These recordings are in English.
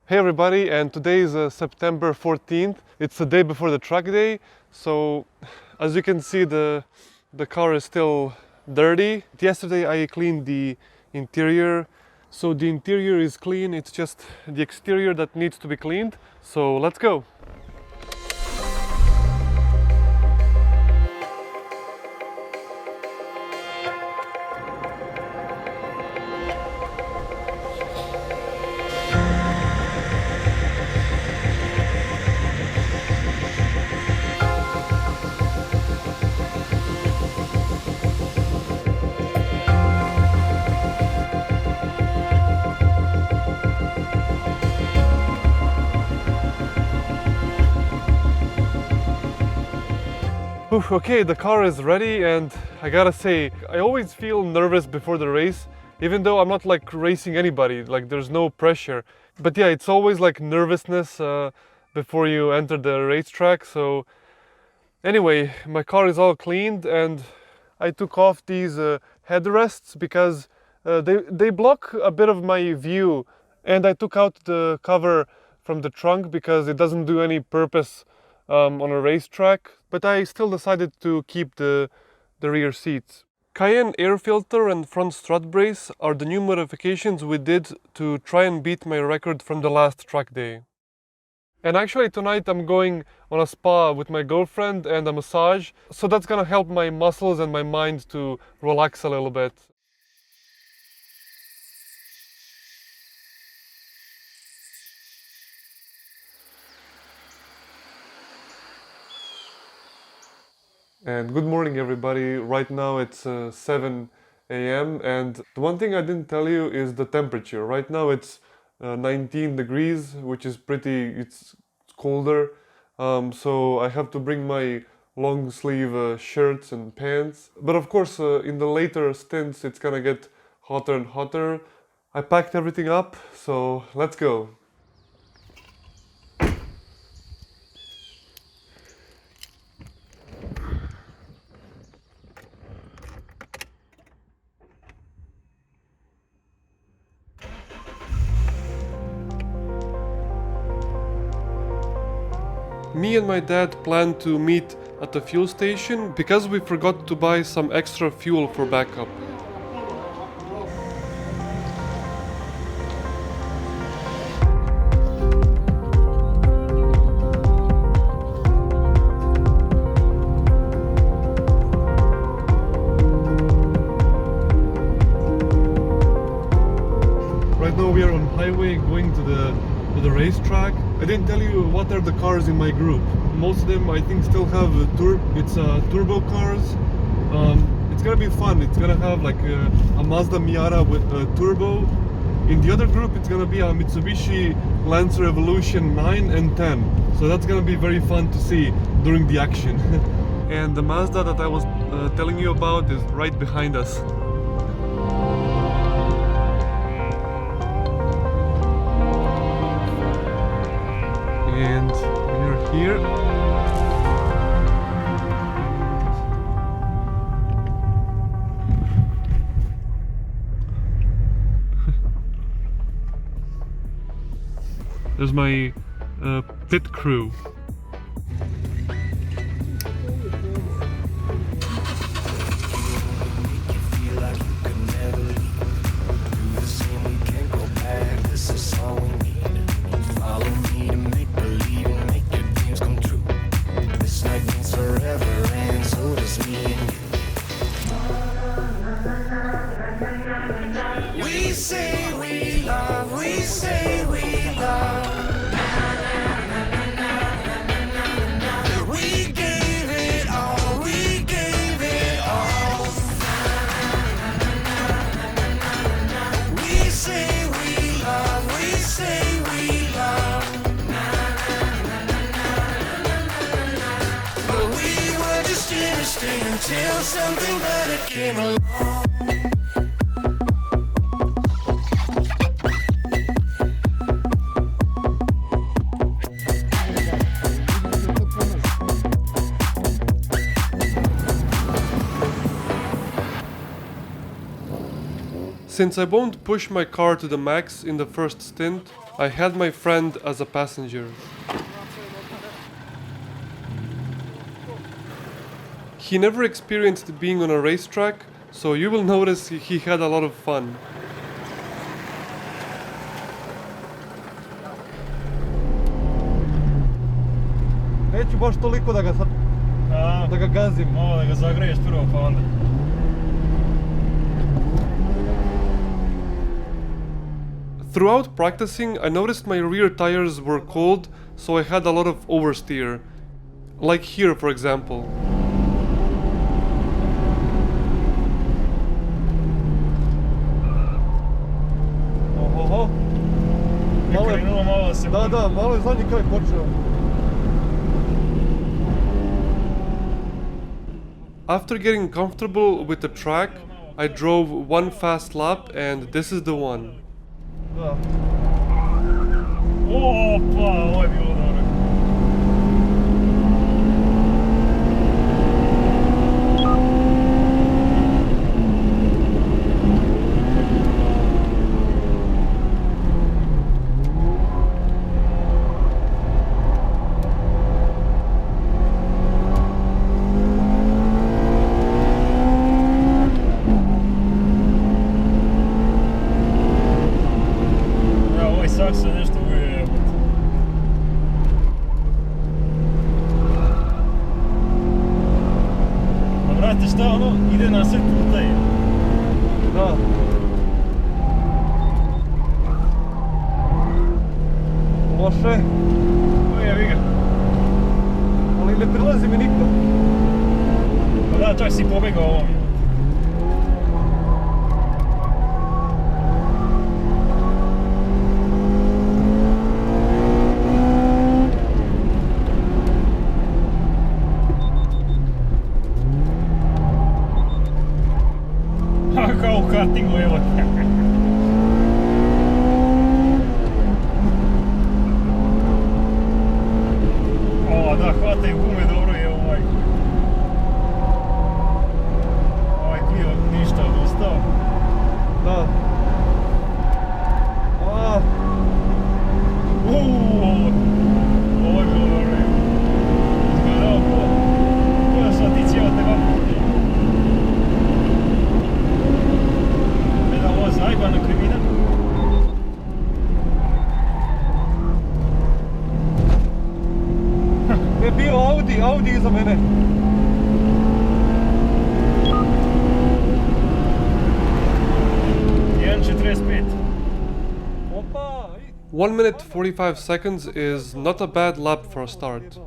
Hey everybody, and today is September 14th. It's the day before the track day. So as you can see, the car is still dirty. Yesterday I cleaned the interior. So the interior is clean, it's just the exterior that needs to be cleaned. So let's go. Okay, the car is ready, and I gotta say, I always feel nervous before the race, even though I'm not like racing anybody, like there's no pressure. But yeah, it's always like nervousness before you enter the racetrack. So anyway, my car is all cleaned, and I took off these headrests because they block a bit of my view, and I took out the cover from the trunk because it doesn't do any purpose on a racetrack, but I still decided to keep the rear seats. Cayenne air filter and front strut brace are the new modifications we did to try and beat my record from the last track day. And actually tonight I'm going on a spa with my girlfriend and a massage, so that's gonna help my muscles and my mind to relax a little bit. And good morning everybody. Right now it's 7 a.m. and the one thing I didn't tell you is the temperature. Right now it's 19 degrees, which is it's colder. So I have to bring my long sleeve shirts and pants. But of course in the later stints it's gonna get hotter and hotter. I packed everything up, so let's go. Me and my dad planned to meet at the fuel station because we forgot to buy some extra fuel for backup. Right now we are on highway going to the racetrack. I didn't tell you what are the cars in my group. Most of them I think still have turbo cars. It's gonna be fun. It's gonna have like a Mazda Miata with a turbo. In the other group it's gonna be a Mitsubishi Lancer Evolution 9 and 10. So that's gonna be very fun to see during the action. And the Mazda that I was telling you about is right behind us. And when you're here, there's my pit crew. We say we love, we say we love. We gave it all, we gave it all. We say we love, we say we love. But we were just innocent until something better came along. Since I won't push my car to the max in the first stint, I had my friend as a passenger. He never experienced being on a racetrack, so you will notice he had a lot of fun. Neću baš toliko da ga sad, da ga gazim. Malo da ga zagriješ prvo pa onda. Throughout practicing, I noticed my rear tires were cold, so I had a lot of oversteer. Like here, for example. Oho. Je krenulo malo da se... Da, malo je zadnji kraj počeo. After getting comfortable with the track, I drove one fast lap and this is the one. Da. Opa, ovo je bilo dobro. Sak se nešto uvijek jebati. Pa brate šta ono, ide na sve puta je. Da. Loše. Jebi ga. Ali ne prilazi mi niko. Pa da, čak si pobegao ovom. Kao u kartingu, evo. O, da, hvataju gume dobro i evo majko. Ovaj Clio ništa odustao. Da. Ovo je bilo dobro. Izgledao ko da sad ti cijela te vapu. Zajebana krivina. Je bio Audi iza mene. Opa! 1 minute 45 seconds is not a bad lap for a start.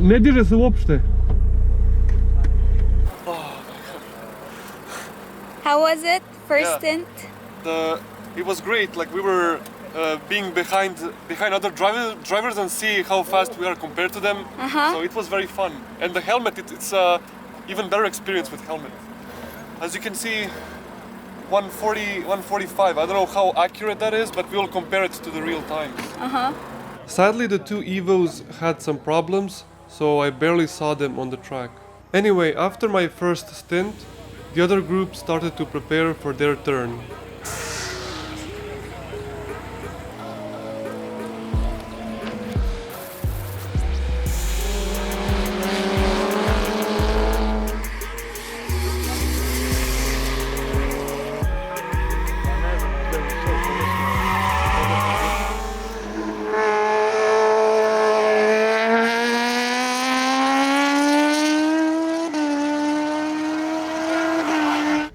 Ne diže se uopšte. How was it? First Yeah. stint? It was great. Like we were being behind other drivers and see how fast we are compared to them. So it was very fun. And the helmet, it's even better experience with helmet. As you can see, 140, 145. I don't know how accurate that is, but we'll compare it to the real times. Sadly, the two Evos had some problems, so I barely saw them on the track. Anyway, after my first stint, the other group started to prepare for their turn.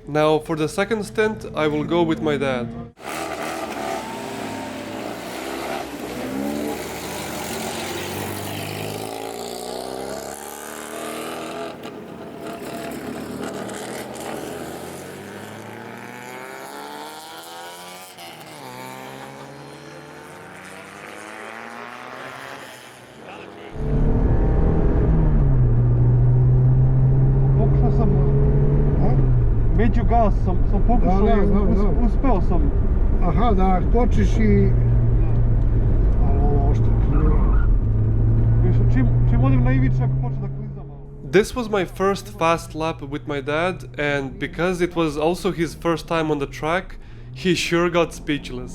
Now, for the second stint, I will go with my dad. Među gas sam pokušao Da, i znam. uspeo sam. Aha, da kočiš i... Ali ovo oštro krivo. Viš, čim odim na ivičak počne da klizam malo. This was my first fast lap with my dad, and because it was also his first time on the track, he sure got speechless.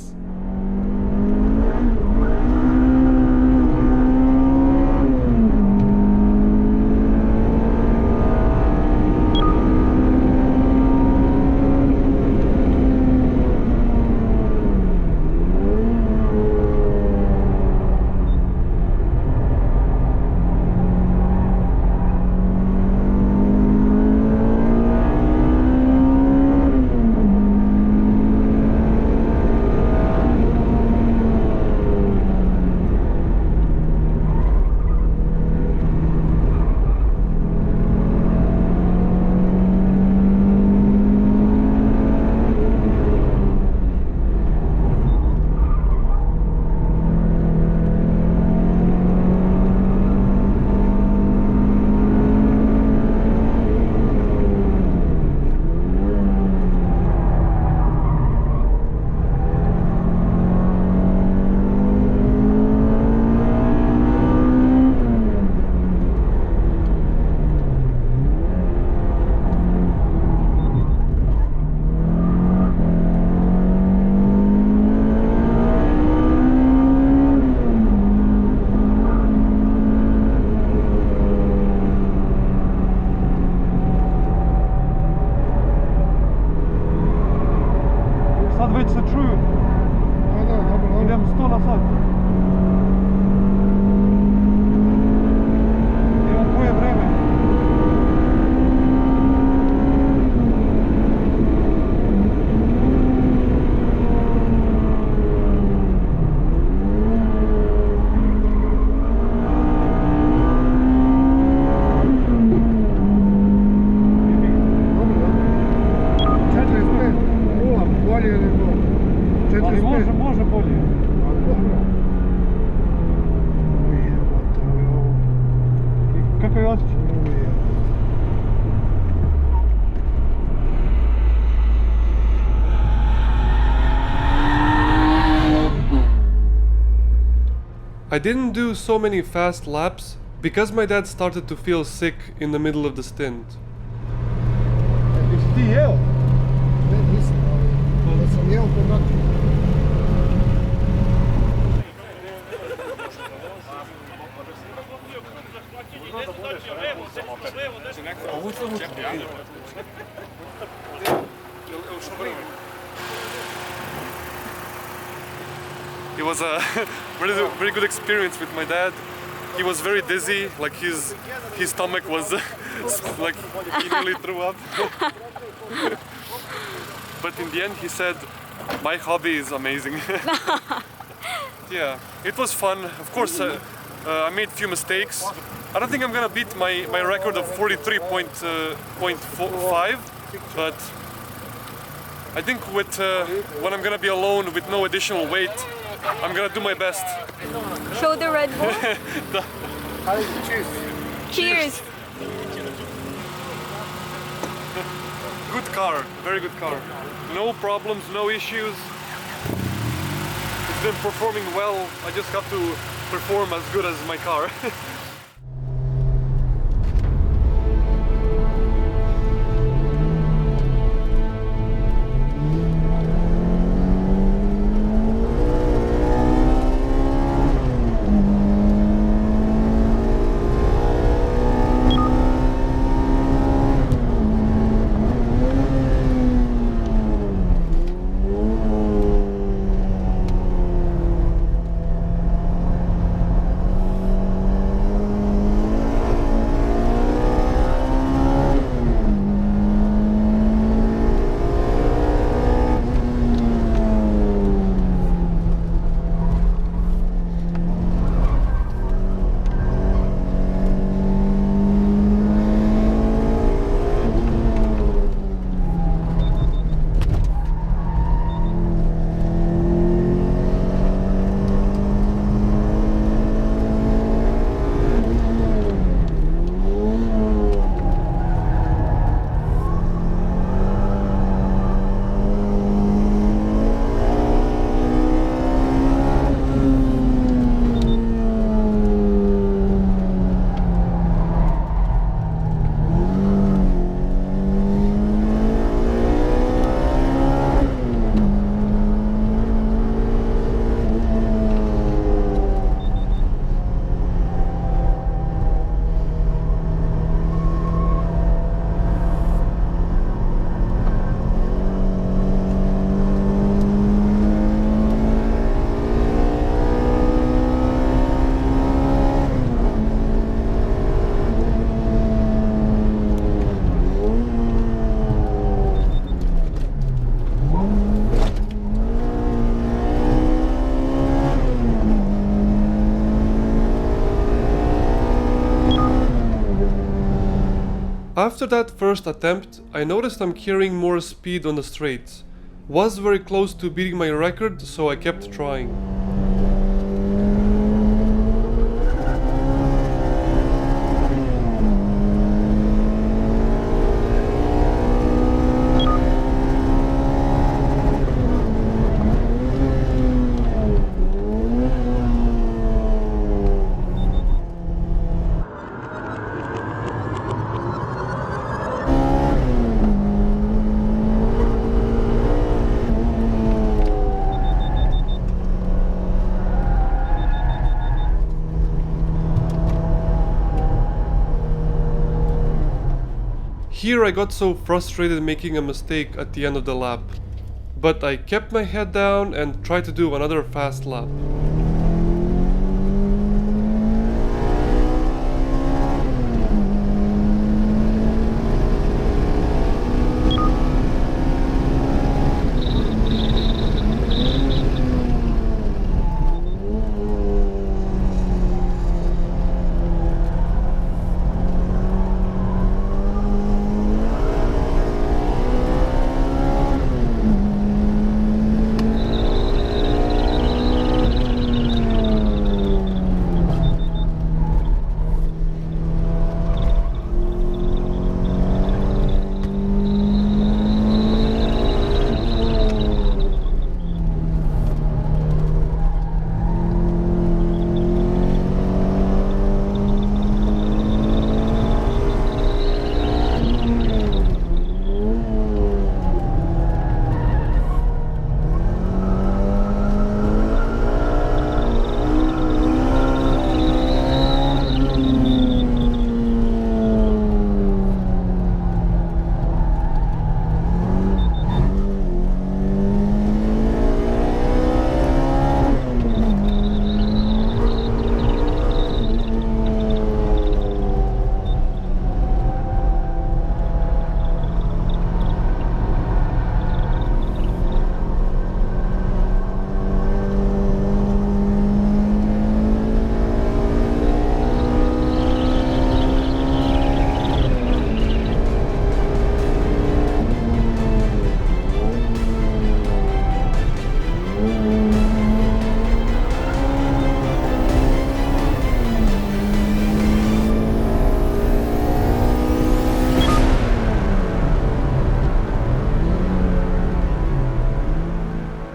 Sad već se čuju. Da, dobro. Idem 100 na sat. Evo koje vreme. Bolje nego Ali 45. može bolje. Ali dobro. Ujebote, ovo. I kakav je osjećaj? Ujebote. I didn't do so many fast laps because my dad started to feel sick in the middle of the stint. Jesi ti jeo? Ne, nisam, ali da sam jeo kod Nati. It was a very good experience with my dad. He was very dizzy, like his stomach was like he nearly threw up. But in the end he said, my hobby is amazing. Yeah, it was fun. Of course, I made a few mistakes. I don't think I'm gonna beat my record of 43.5, but I think with when I'm gonna be alone with no additional weight, I'm gonna do my best. Show the Red Bull. Cheers. Cheers. Good car, very good car. No problems, no issues. It's been performing well. I just have to perform as good as my car. After that first attempt, I noticed I'm carrying more speed on the straights. Was very close to beating my record, so I kept trying. Here I got so frustrated making a mistake at the end of the lap. But I kept my head down and tried to do another fast lap.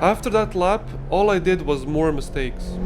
After that lap, all I did was more mistakes.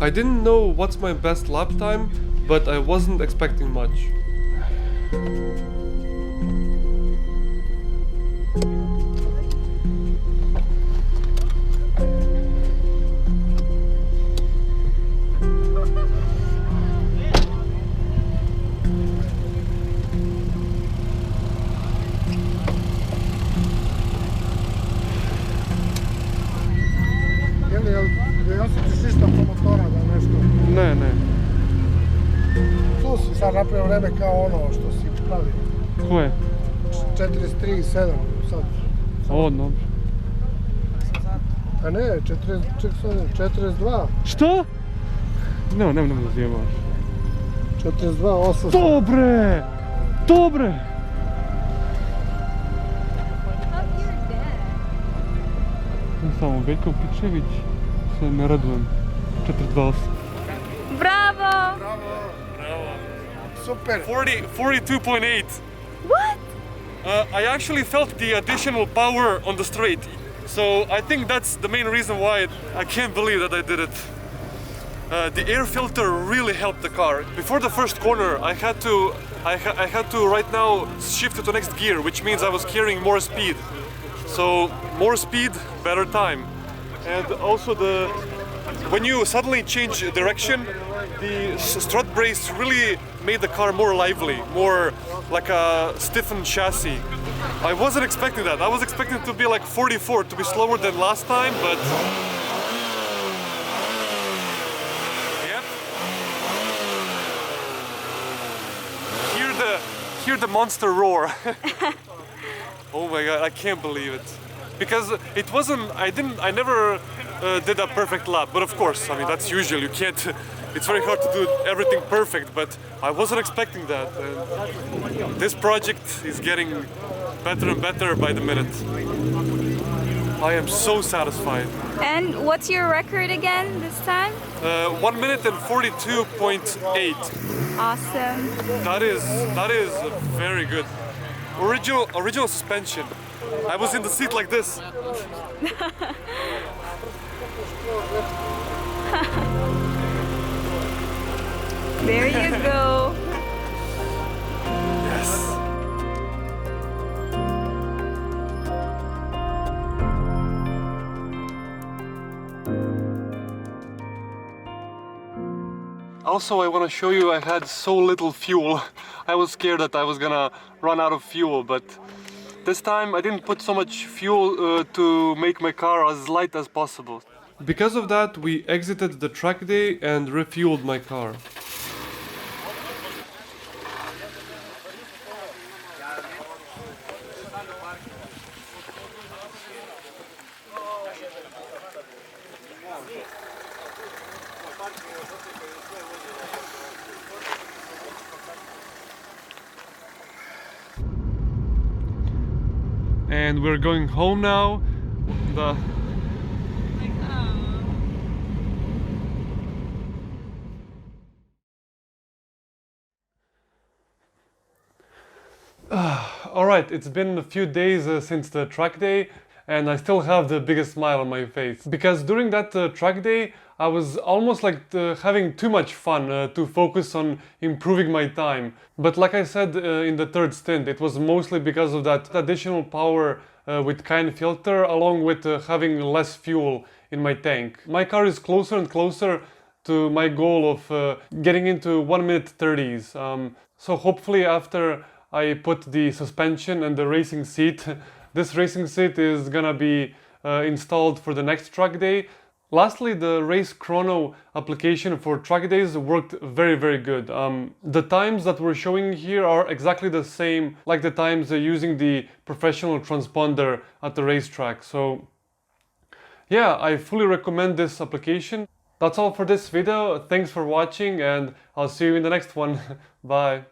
I didn't know what's my best lap time, but I wasn't expecting much. Jel osjetiš ništa oko motora da nešto? Ne. Ne, ne. Tu si sad napravio vreme kao ono što si pravi. Koje? 43,7 sad. O, dobro. A ne, 42. Što? Ne, ne da zjemaš. 42,8. Dobre! Dobre! Samo Veljko Pičević se ne radujem. 428. Bravo! Super. 42.8. What? I actually felt the additional power on the straight. So I think that's the main reason why I can't believe that I did it. The air filter really helped the car. Before the first corner, I had to right now shift it to next gear, which means I was carrying more speed. So more speed, better time. And also when you suddenly change direction, the strut brace really made the car more lively, more like a stiffened chassis. I wasn't expecting that. I was expecting it to be like 44, to be slower than last time, but yep. Hear the monster roar. Oh my god, I can't believe it. Because it wasn't, I never did a perfect lap, but of course, I mean, that's usual, you can't, it's very hard to do everything perfect, but I wasn't expecting that. And this project is getting better and better by the minute. I am so satisfied. And what's your record again this time? 1 minute and 42.8. Awesome. That is very good. Original suspension. I was in the seat like this. There you go. Yes. Also, I want to show you I had so little fuel. I was scared that I was gonna run out of fuel, but this time I didn't put so much fuel to make my car as light as possible. Because of that, we exited the track day and refueled my car. And we're going home now. Alright, it's been a few days since the track day, and I still have the biggest smile on my face. Because during that track day, I was almost like having too much fun to focus on improving my time. But like I said in the third stint, it was mostly because of that additional power with kind filter, along with having less fuel in my tank. My car is closer and closer to my goal of getting into 1 minute 30s. So hopefully after I put the suspension and the racing seat, this racing seat is gonna be installed for the next track day. Lastly, the race chrono application for track days worked very good. The times that we're showing here are exactly the same like the times using the professional transponder at the racetrack. So yeah, I fully recommend this application. That's all for this video. Thanks for watching, and I'll see you in the next one. Bye.